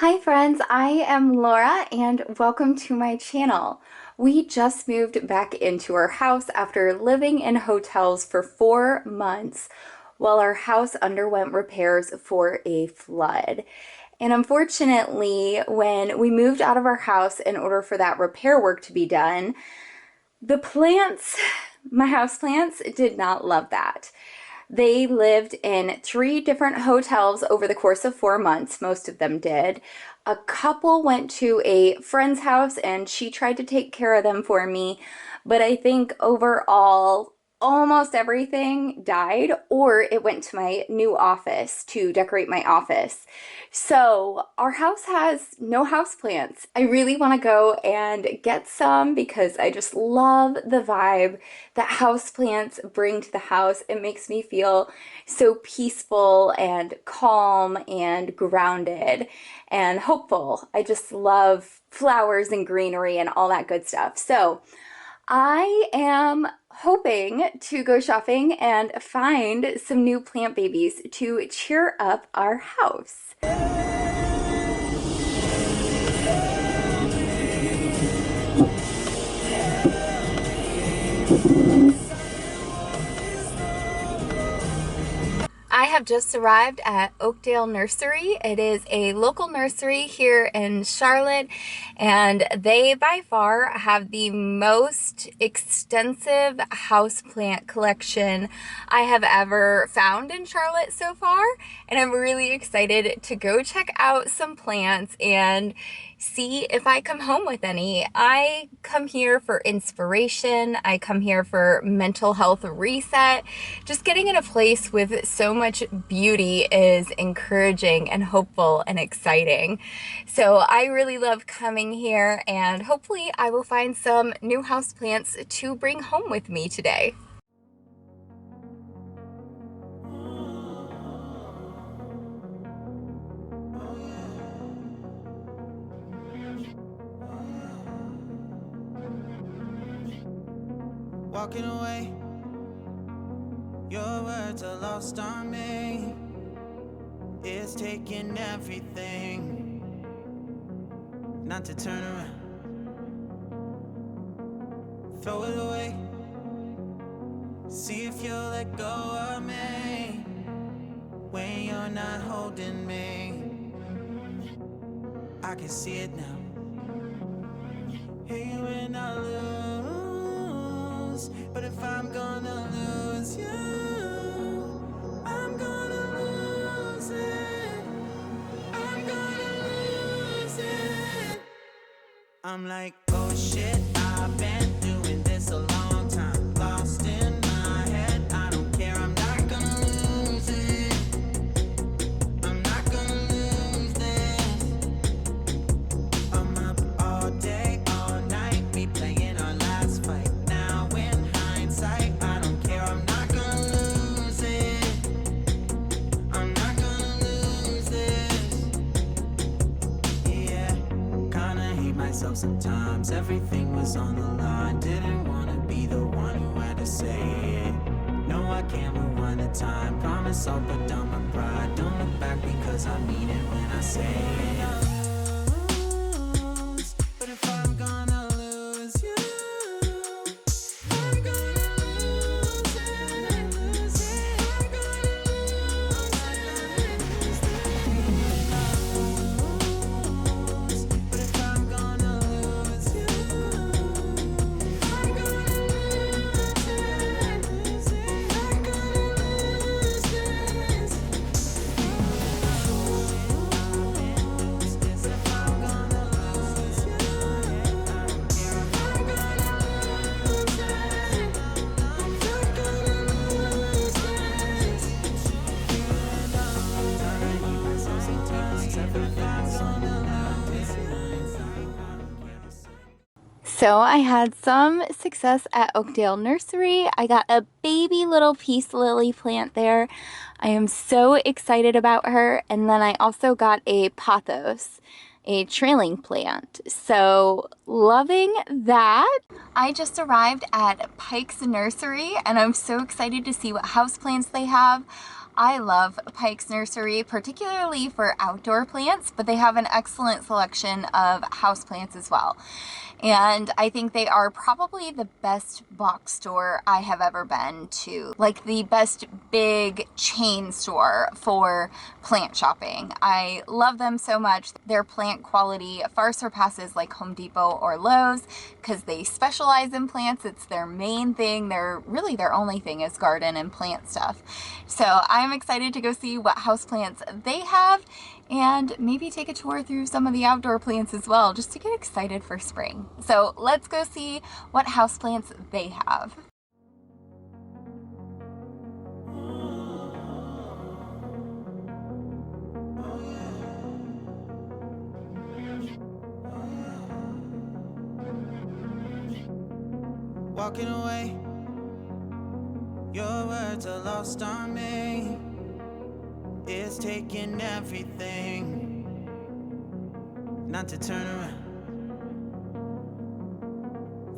Hi friends, I am Laura and welcome to my channel. We just moved back into our house after living in hotels for 4 months while our house underwent repairs for a flood. And unfortunately, when we moved out of our house in order for that repair work to be done, the plants, my house plants, did not love that. They lived in 3 different hotels over the course of 4 months. Most of them did. A couple went to a friend's house and she tried to take care of them for me. But I think overall, almost everything died, or it went to my new office to decorate my office. So our house has no house plants. I really want to go and get some because I just love the vibe that house plants bring to the house. It makes me feel so peaceful and calm and grounded and hopeful. I just love flowers and greenery and all that good stuff. So I am hoping to go shopping and find some new plant babies to cheer up our house. I have just arrived at Oakdale Nursery. It is a local nursery here in Charlotte, and they by far have the most extensive houseplant collection I have ever found in Charlotte so far. And I'm really excited to go check out some plants and see if I come home with any. I come here for inspiration. I come here for mental health reset. Just getting in a place with so much beauty is encouraging and hopeful and exciting. So I really love coming here, and hopefully I will find some new houseplants to bring home with me today. Walking away, your words are lost on me. It's taking everything not to turn around. Throw it away, see if you'll let go of me when you're not holding me. I can see it now. Hey, when I lose, but if I'm gonna lose you, I'm gonna lose it. I'm gonna lose it. I'm like, oh shit, I've been doing this a long time. Lost in my head, I don't care, I'm not gonna lose it. I'm not gonna lose this. I'm up all day, all night, replaying our last fight. Now in hindsight, I don't care, I'm not gonna lose it. I'm not gonna lose this. Yeah, kinda hate myself sometimes. Everything was on the line. Didn't wanna be the one who had to say it. No, I can't rewind the time. Promise I'll put down my pride. Don't look back because I mean it when I say it. But if I'm gonna lose you, I'm gonna lose it. I'm gonna lose it. But if I'm gonna lose you, I'm gonna lose it. I'm gonna lose this. But if I'm gonna lose you, I'm gonna lose it. I'm not gonna lose this. So I had some success at Oakdale Nursery. I got a baby little peace lily plant there. I am so excited about her. And then I also got a pothos, a trailing plant. So loving that. I just arrived at Pike's Nursery and I'm so excited to see what houseplants they have. I love Pike's Nursery, particularly for outdoor plants, but they have an excellent selection of houseplants as well. And I think they are probably the best box store I have ever been to, like the best big chain store for plant shopping. I love them so much. Their plant quality far surpasses like Home Depot or Lowe's because they specialize in plants. It's their main thing. Really their only thing is garden and plant stuff. So I'm excited to go see what houseplants they have and maybe take a tour through some of the outdoor plants as well, just to get excited for spring. So let's go see what houseplants they have. Walking away, your words are lost on me. It's taking everything not to turn around.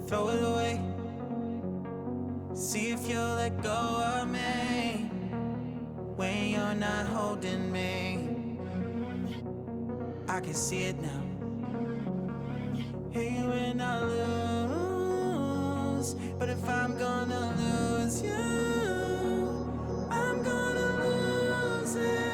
Throw it away. See if you'll let go of me when you're not holding me. I can see it now. Hey, when I lose, but if I'm gonna lose you, I'm gonna lose it.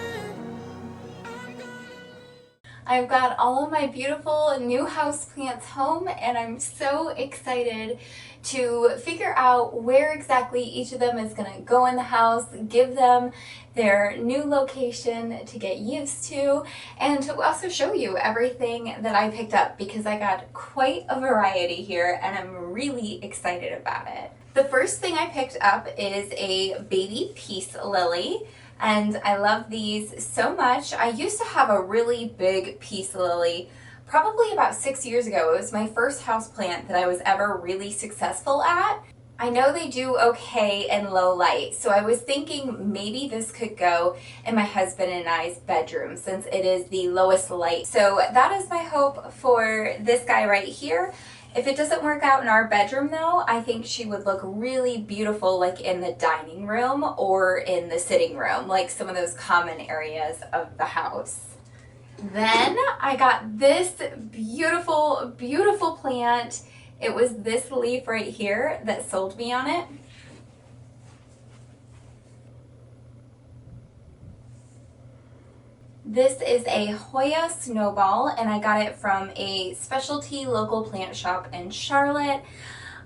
I've got all of my beautiful new houseplants home, and I'm so excited to figure out where exactly each of them is going to go in the house, give them their new location to get used to, and to also show you everything that I picked up because I got quite a variety here and I'm really excited about it. The first thing I picked up is a baby peace lily. And I love these so much. I used to have a really big peace lily probably about 6 years ago. It was my first houseplant that I was ever really successful at. I know they do okay in low light, so I was thinking maybe this could go in my husband and I's bedroom since it is the lowest light. So that is my hope for this guy right here. If it doesn't work out in our bedroom though, I think she would look really beautiful like in the dining room or in the sitting room, like some of those common areas of the house. Then I got this beautiful, beautiful plant. It was this leaf right here that sold me on it. This is a Hoya snowball, and I got it from a specialty local plant shop in Charlotte.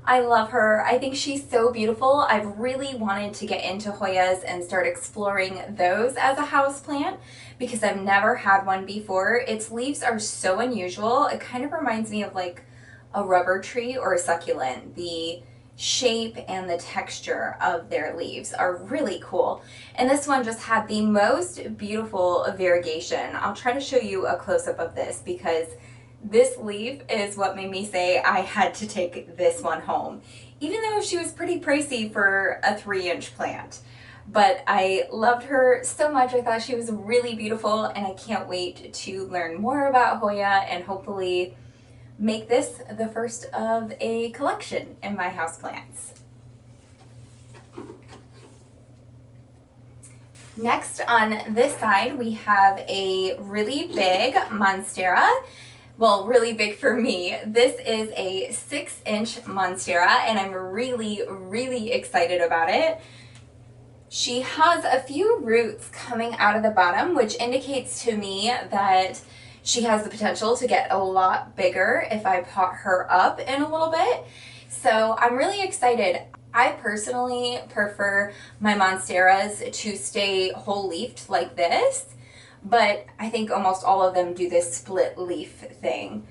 I love her. I think she's so beautiful. I've really wanted to get into Hoyas and start exploring those as a house plant because I've never had one before. Its leaves are so unusual. It kind of reminds me of like a rubber tree or a succulent. The shape and the texture of their leaves are really cool. And this one just had the most beautiful variegation. I'll try to show you a close-up of this because this leaf is what made me say I had to take this one home, even though she was pretty pricey for a 3-inch plant. But I loved her so much. I thought she was really beautiful, and I can't wait to learn more about Hoya and hopefully make this the first of a collection in my houseplants. Next on this side we have a really big monstera. Well, really big for me. This is a 6-inch monstera and I'm really, really excited about it. She has a few roots coming out of the bottom, which indicates to me that she has the potential to get a lot bigger if I pot her up in a little bit. So I'm really excited. I personally prefer my monsteras to stay whole leafed like this, but I think almost all of them do this split leaf thing.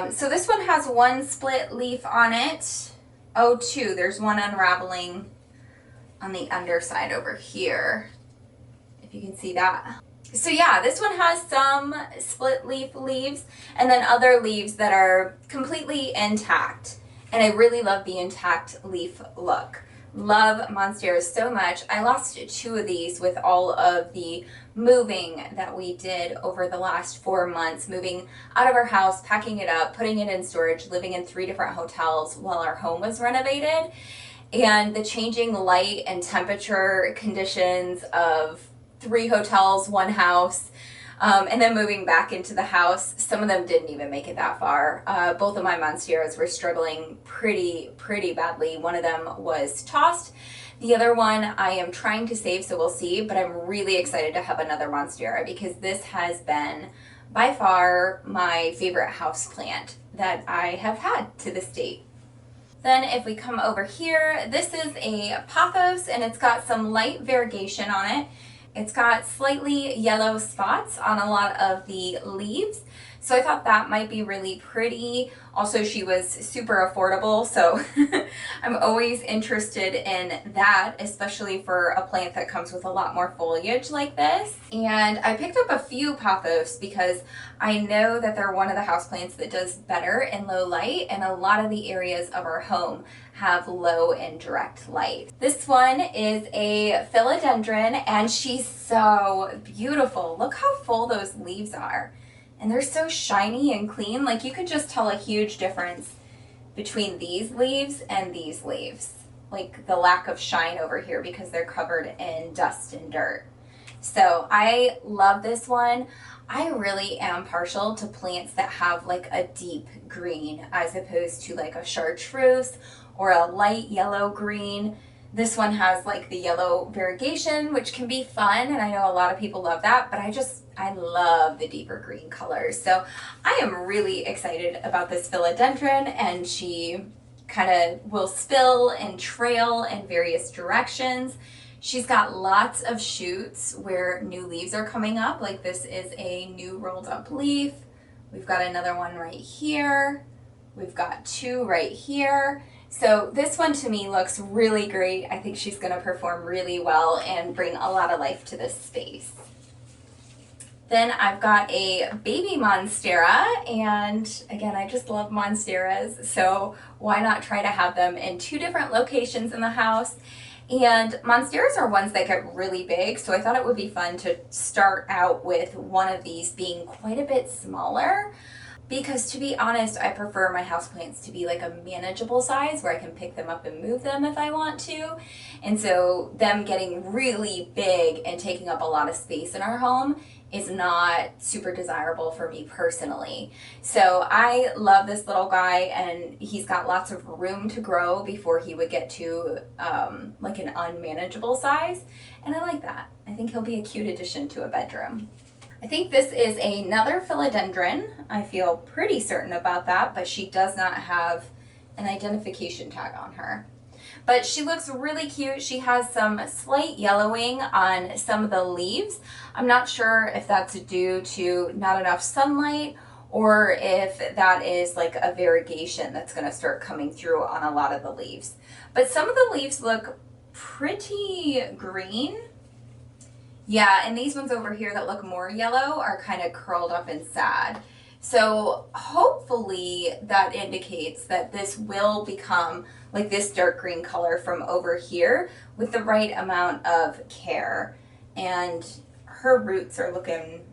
So this one has one split leaf on it. Oh, two. There's one unraveling on the underside over here, if you can see that. So yeah, this one has some split leaf leaves and then other leaves that are completely intact. And I really love the intact leaf look. Love monsteras so much. I lost 2 of these with all of the moving that we did over the last 4 months, moving out of our house, packing it up, putting it in storage, living in 3 different hotels while our home was renovated. And the changing light and temperature conditions of 3 hotels, 1 house, and then moving back into the house. Some of them didn't even make it that far. Both of my monsteras were struggling pretty badly. One of them was tossed. The other one I am trying to save, so we'll see, but I'm really excited to have another monstera because this has been by far my favorite house plant that I have had to this date. Then if we come over here, this is a pothos and it's got some light variegation on it. It's got slightly yellow spots on a lot of the leaves. So I thought that might be really pretty. Also, she was super affordable, so I'm always interested in that, especially for a plant that comes with a lot more foliage like this. And I picked up a few pothos because I know that they're one of the houseplants that does better in low light, and a lot of the areas of our home have low and direct light. This one is a philodendron, and she's so beautiful. Look how full those leaves are. And they're so shiny and clean. Like, you could just tell a huge difference between these leaves and these leaves. Like the lack of shine over here because they're covered in dust and dirt. So I love this one. I really am partial to plants that have like a deep green as opposed to like a chartreuse or a light yellow green. This one has like the yellow variegation, which can be fun, and I know a lot of people love that, but I love the deeper green colors. So I am really excited about this philodendron, and she kind of will spill and trail in various directions. She's got lots of shoots where new leaves are coming up, like this is a new rolled up leaf. We've got another one right here. We've got 2 right here. So this one to me looks really great. I think she's going to perform really well and bring a lot of life to this space. Then I've got a baby monstera, and again, I just love monsteras, so why not try to have them in 2 different locations in the house? And monsteras are ones that get really big, so I thought it would be fun to start out with one of these being quite a bit smaller. Because to be honest, I prefer my houseplants to be like a manageable size where I can pick them up and move them if I want to. And so them getting really big and taking up a lot of space in our home is not super desirable for me personally. So I love this little guy, and he's got lots of room to grow before he would get to like an unmanageable size. And I like that. I think he'll be a cute addition to a bedroom. I think this is another philodendron. I feel pretty certain about that, but she does not have an identification tag on her. But she looks really cute. She has some slight yellowing on some of the leaves. I'm not sure if that's due to not enough sunlight or if that is like a variegation that's going to start coming through on a lot of the leaves. But some of the leaves look pretty green. Yeah, and these ones over here that look more yellow are kind of curled up and sad. So hopefully that indicates that this will become like this dark green color from over here with the right amount of care. And her roots are looking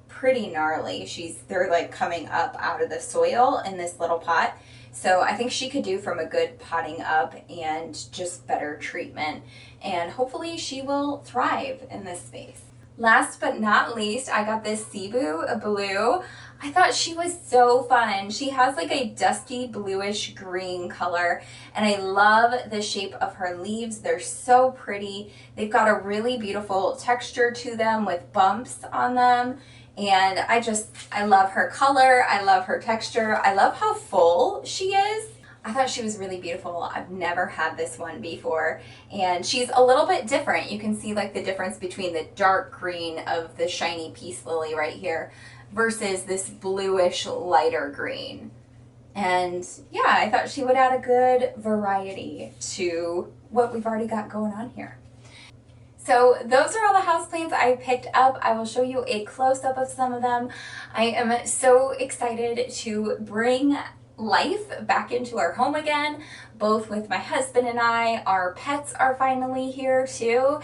pretty gnarly. They're like coming up out of the soil in this little pot. So I think she could do from a good potting up and just better treatment. And hopefully she will thrive in this space. Last but not least, I got this Cebu blue. I thought she was so fun. She has like a dusty bluish green color, and I love the shape of her leaves. They're so pretty. They've got a really beautiful texture to them with bumps on them. And I love her color. I love her texture. I love how full she is. I thought she was really beautiful. I've never had this one before, and she's a little bit different. You can see like the difference between the dark green of the shiny peace lily right here versus this bluish lighter green. And yeah, I thought she would add a good variety to what we've already got going on here. So those are all the houseplants I picked up. I will show you a close-up of some of them. I am so excited to bring life back into our home again, both with my husband and I. Our pets are finally here too.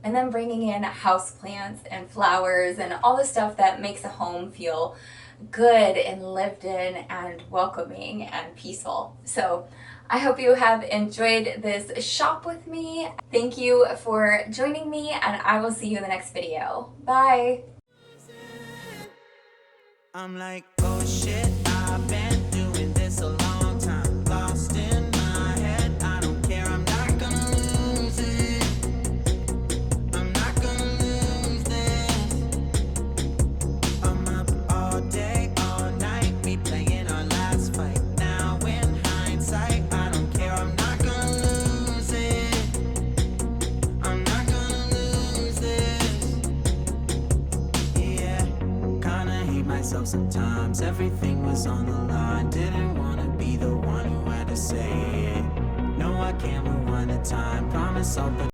And then bringing in houseplants and flowers and all the stuff that makes a home feel good and lived in and welcoming and peaceful. So I hope you have enjoyed this shop with me. Thank you for joining me, and I will see you in the next video. Bye. I'm like, oh shit, I've been doing this a long time. Lost in my head, I don't care, I'm not gonna lose it. I'm not gonna lose this. I'm up all day, all night, replaying our last fight. Now in hindsight, I don't care, I'm not gonna lose it. I'm not gonna lose this. Yeah, kinda hate myself sometimes. Everything was on the line. Didn't wanna be the one who had to say it. No, I can't rewind the time. Promise I'll put